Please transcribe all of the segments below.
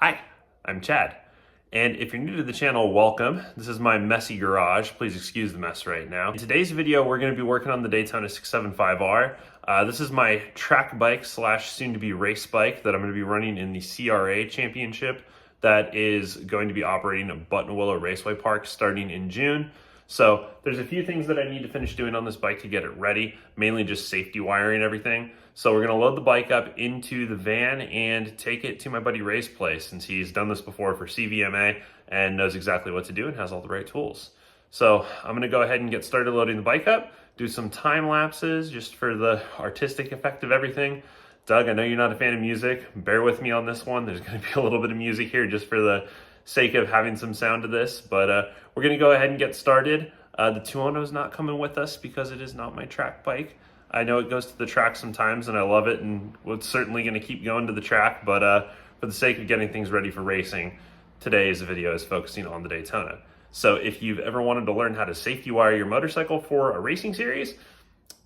Hi, I'm Chad, and if you're new to the channel, welcome. This is my messy garage. Please excuse the mess right now. In today's video, we're going to be working on the Daytona 675R. This is my track bike slash soon-to-be race bike that I'm going to be running in the CRA championship that is going to be operating at Buttonwillow Raceway Park starting in June. So there's a few things that I need to finish doing on this bike to get it ready, mainly just safety wiring everything. So we're gonna load the bike up into the van and take it to my buddy Ray's place, since he's done this before for CVMA and knows exactly what to do and has all the right tools. So I'm gonna go ahead and get started loading the bike up, do some time lapses just for the artistic effect of everything. Doug, I know you're not a fan of music. Bear with me on this one. There's gonna be a little bit of music here just for the sake of having some sound to this, but we're gonna go ahead and get started. The 210 is not coming with us because it is not my track bike. I know it goes to the track sometimes and I love it, and we're certainly gonna keep going to the track, but for the sake of getting things ready for racing, today's video is focusing on the Daytona. So if you've ever wanted to learn how to safety wire your motorcycle for a racing series,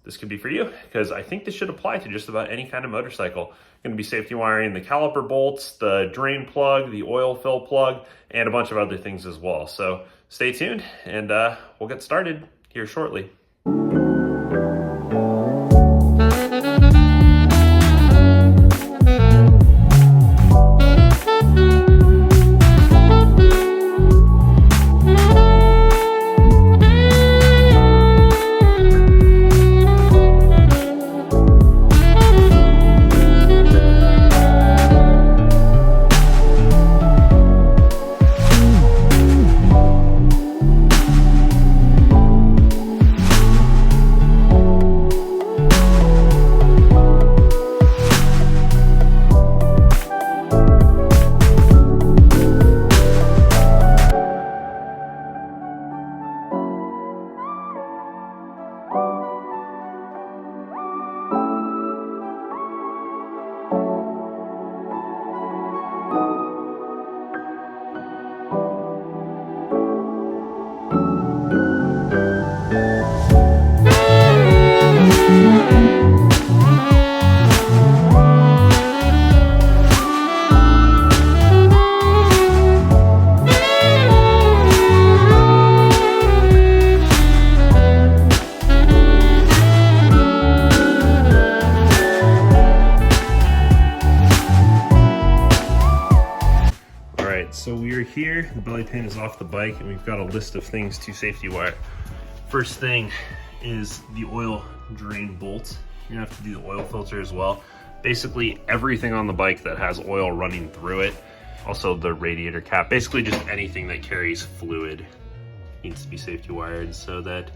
this could be for you, because I think this should apply to just about any kind of motorcycle. Going to be safety wiring the caliper bolts, the drain plug, the oil fill plug, and a bunch of other things as well. So stay tuned, and we'll get started here shortly. So we are here, the belly pin is off the bike, and we've got a list of things to safety wire. First thing is the oil drain bolt. You're gonna have to do the oil filter as well. Basically everything on the bike that has oil running through it. Also the radiator cap, basically just anything that carries fluid needs to be safety wired, so that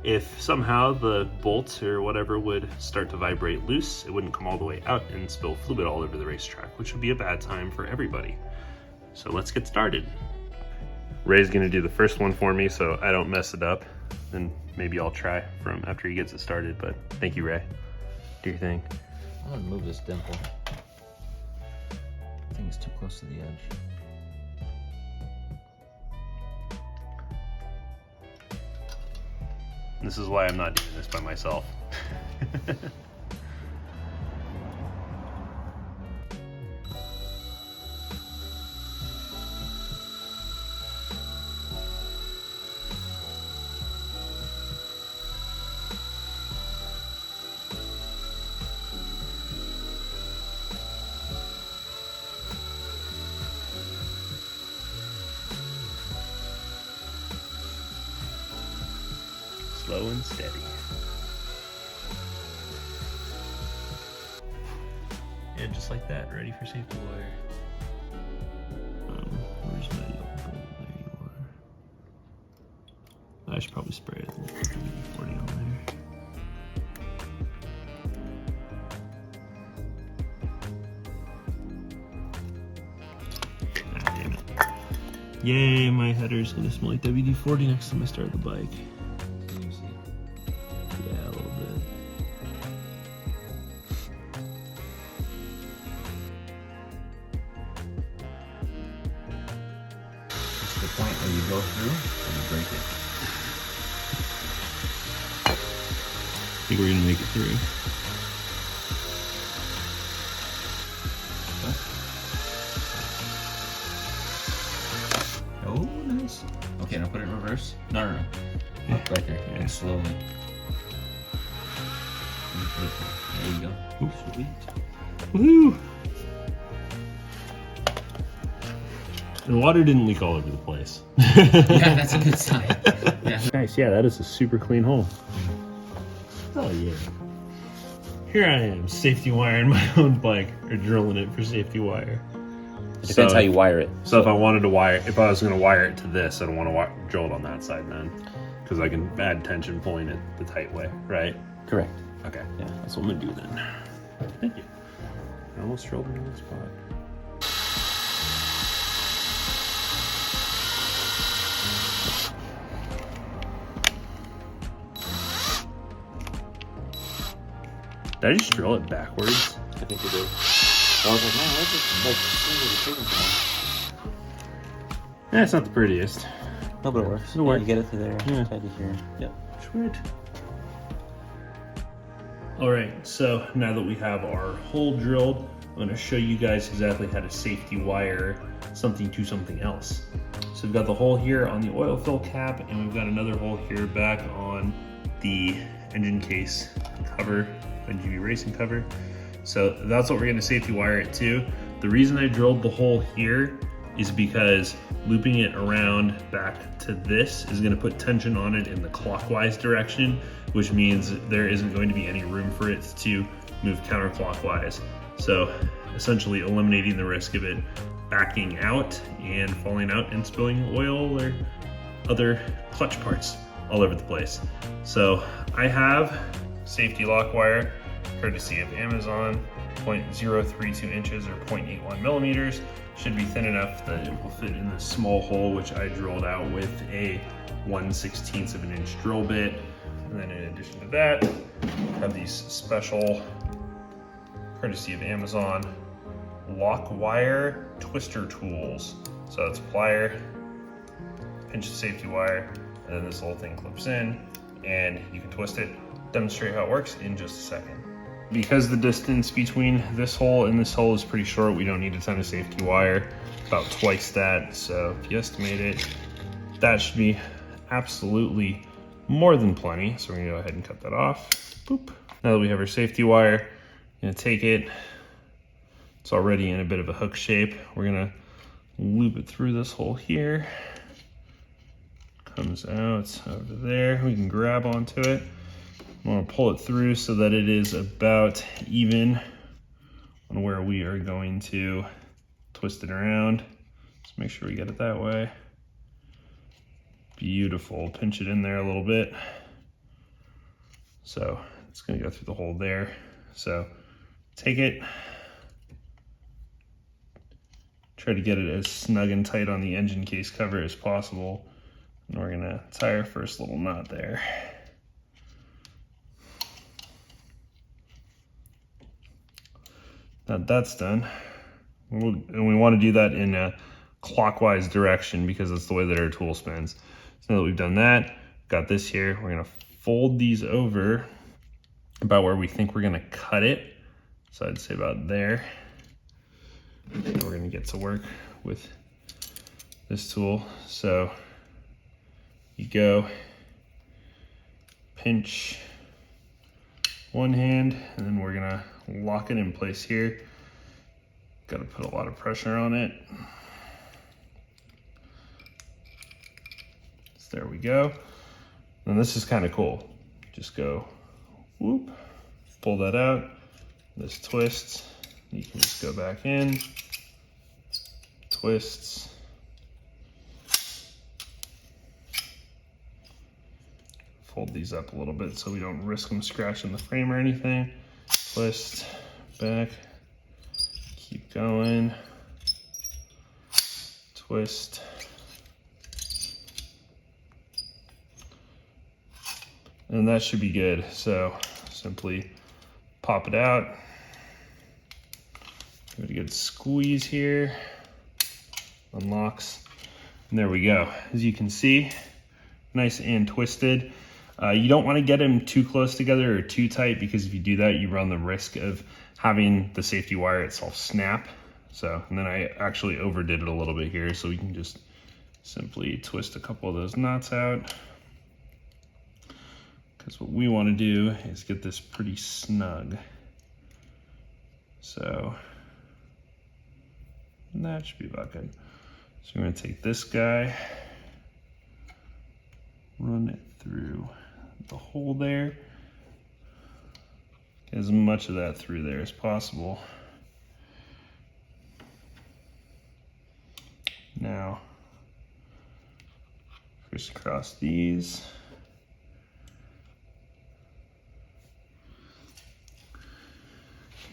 if somehow the bolt or whatever would start to vibrate loose, it wouldn't come all the way out and spill fluid all over the racetrack, which would be a bad time for everybody. So let's get started. Ray's gonna do the first one for me so I don't mess it up. Then maybe I'll try from after he gets it started, but thank you, Ray. Do your thing. I'm gonna move this dimple. I think it's too close to the edge. This is why I'm not doing this by myself. Slow and steady. Yeah, just like that, ready for safety wire. Where's my yellow bolt? There you are. I should probably spray it with WD-40 on there. Ah, damn it. Yay, my header's gonna smell like WD-40 next time I start the bike. Yeah, a little bit. It's the point where you go through and you break it. I think we're gonna make it through. this? Okay, now put it in reverse. No. Up right there. Yeah. And slowly. There you go. Ooh. Sweet. Woohoo! The water didn't leak all over the place. Yeah, that's a good sign. Yeah. Nice, yeah, that is a super clean hole. Oh yeah. Here I am, safety wiring my own bike, or drilling it for safety wire. It depends how you wire it. So if I wanted to wire, if I was going to wire it to this, I don't want to drill it on that side then, because I can add tension pulling it the tight way, right? Correct. Okay, Yeah. that's what I'm going to do then. Thank you. I almost drilled in one spot. Did I just drill it backwards? I think you did. I was like, man, what's it like? Yeah, it's not the prettiest. No, but it works. It'll work. You get it to there. Yeah. Tied to here. Yep. Sweet. All right, so now that we have our hole drilled, I'm going to show you guys exactly how to safety wire something to something else. So we've got the hole here on the oil fill cap, and we've got another hole here back on the engine case cover, NGV racing cover. So that's what we're going to safety wire it to. The reason I drilled the hole here is because looping it around back to this is going to put tension on it in the clockwise direction, which means there isn't going to be any room for it to move counterclockwise. So essentially eliminating the risk of it backing out and falling out and spilling oil or other clutch parts all over the place. So I have safety lock wire, courtesy of Amazon, 0.032 inches or 0.81 millimeters. Should be thin enough that it will fit in this small hole, which I drilled out with a 1/16 of an inch drill bit. And then in addition to that, I have these special, courtesy of Amazon, lock wire twister tools. So it's plier, pinch the safety wire, and then this little thing clips in, and you can twist it. Demonstrate how it works in just a second. Because the distance between this hole and this hole is pretty short, we don't need a ton of safety wire, about twice that. So if you estimate it, that should be absolutely more than plenty. So we're gonna go ahead and cut that off. Boop. Now that we have our safety wire, I'm gonna take it. It's already in a bit of a hook shape. We're gonna loop it through this hole here. Comes out over there. We can grab onto it. I want to pull it through so that it is about even on where we are going to twist it around. Just make sure we get it that way. Beautiful. Pinch it in there a little bit. So it's going to go through the hole there. So take it, try to get it as snug and tight on the engine case cover as possible. And we're going to tie our first little knot there. Now that's done, and we want to do that in a clockwise direction because that's the way that our tool spins. So now that we've done that, got this here, we're gonna fold these over about where we think we're gonna cut it. So I'd say about there. And we're gonna get to work with this tool. So you go, pinch one hand, and then we're gonna lock it in place here. Got to put a lot of pressure on it. So there we go. And this is kind of cool. Just go whoop, pull that out. This twists. You can just go back in, twists. Fold these up a little bit so we don't risk them scratching the frame or anything. Twist, back, keep going, twist. And that should be good. So simply pop it out. Give it a good squeeze here. Unlocks. And there we go. As you can see, nice and twisted. You don't want to get them too close together or too tight, because if you do that, you run the risk of having the safety wire itself snap. So, and then I actually overdid it a little bit here, so we can just simply twist a couple of those knots out, because what we want to do is get this pretty snug. So that should be about good. So we're going to take this guy, run it through the hole there, get as much of that through there as possible. Now crisscross these.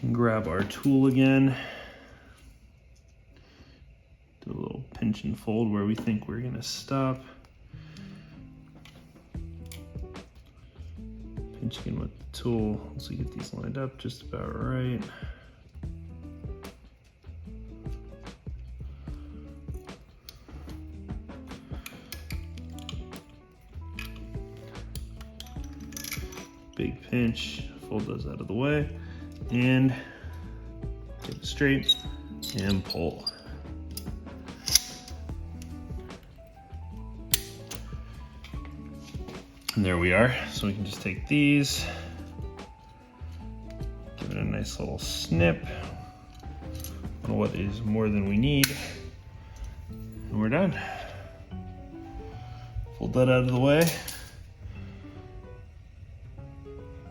And grab our tool again. Do a little pinch and fold where we think we're gonna stop. Pinch again with the tool once we get these lined up just about right. Big pinch, fold those out of the way, and get it straight and pull. And there we are. So we can just take these, give it a nice little snip on what is more than we need, and we're done. Fold that out of the way.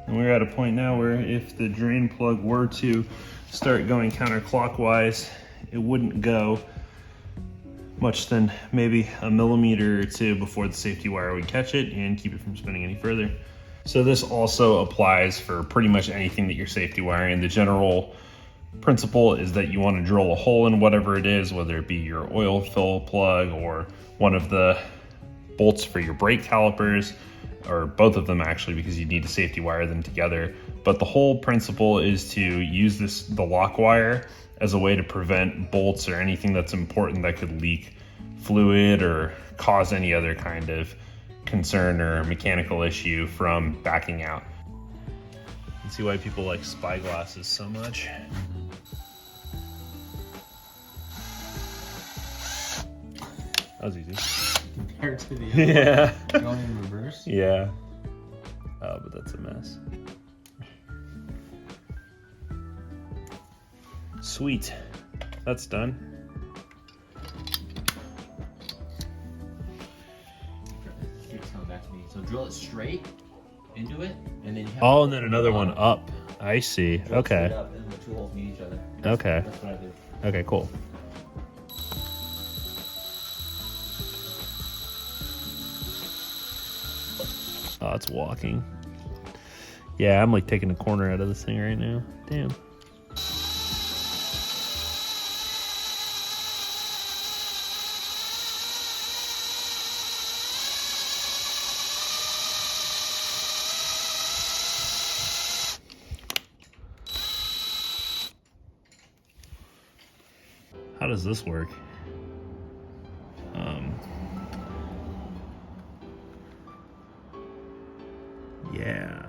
And we're at a point now where if the drain plug were to start going counterclockwise, it wouldn't go much than maybe a millimeter or two before the safety wire would catch it and keep it from spinning any further. So this also applies for pretty much anything that you're safety wiring. The general principle is that you want to drill a hole in whatever it is, whether it be your oil fill plug or one of the bolts for your brake calipers, or both of them actually, because you need to safety wire them together. But the whole principle is to use the lock wire as a way to prevent bolts or anything that's important that could leak fluid or cause any other kind of concern or mechanical issue from backing out. You can see why people like spy glasses so much. That was easy. Compared to the other Yeah. one, going in reverse. Yeah. Oh, but that's a mess. Sweet. That's done. It's coming back to me. So drill it straight into it, and then you have Oh, and then another one up. I see. drill it Okay. straight up, and the two holes meet each other. Okay. That's what I do. Okay, cool. Oh, it's walking. Yeah, I'm like taking a corner out of this thing right now. Damn. How does this work? Yeah.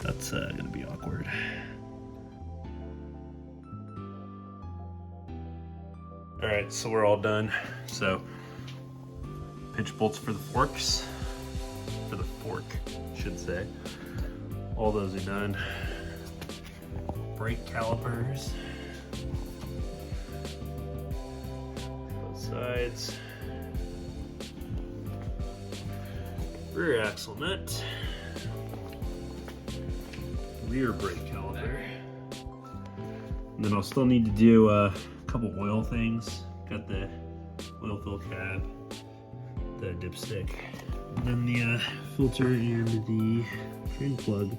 That's gonna be awkward. All right, so we're all done. So pinch bolts for the forks, for the fork, I should say. All those are done. Brake calipers. Both sides. Rear axle nut. Rear brake caliper. And then I'll still need to do a couple oil things. Got the oil fill cap, the dipstick, and then the filter and the drain plug.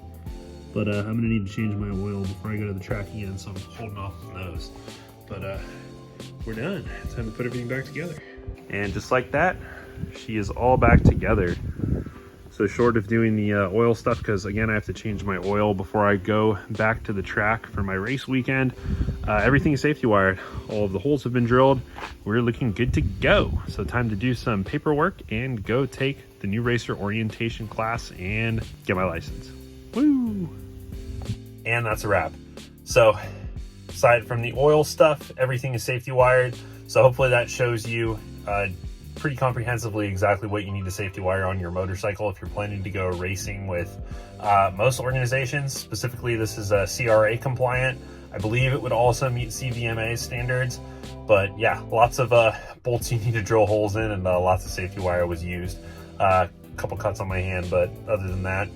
But I'm gonna need to change my oil before I go to the track again, so I'm holding off on those. But we're done. It's time to put everything back together. And just like that, she is all back together. So short of doing the oil stuff, because again, I have to change my oil before I go back to the track for my race weekend. Everything is safety wired. All of the holes have been drilled. We're looking good to go. So time to do some paperwork and go take the new racer orientation class and get my license. Woo! And that's a wrap. So aside from the oil stuff, everything is safety wired. So hopefully that shows you pretty comprehensively exactly what you need to safety wire on your motorcycle if you're planning to go racing with most organizations. Specifically, this is CRA compliant. I believe it would also meet CVMA standards, but yeah, lots of bolts you need to drill holes in, and lots of safety wire was used. A couple cuts on my hand, but other than that,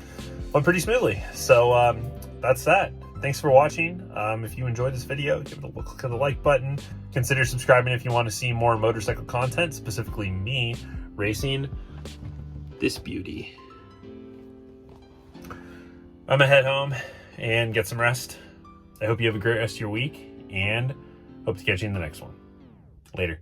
went pretty smoothly. So that's that. Thanks for watching. If you enjoyed this video, give it a click of the like button. Consider subscribing if you want to see more motorcycle content, specifically me racing this beauty. I'm gonna head home and get some rest. I hope you have a great rest of your week, and hope to catch you in the next one. Later.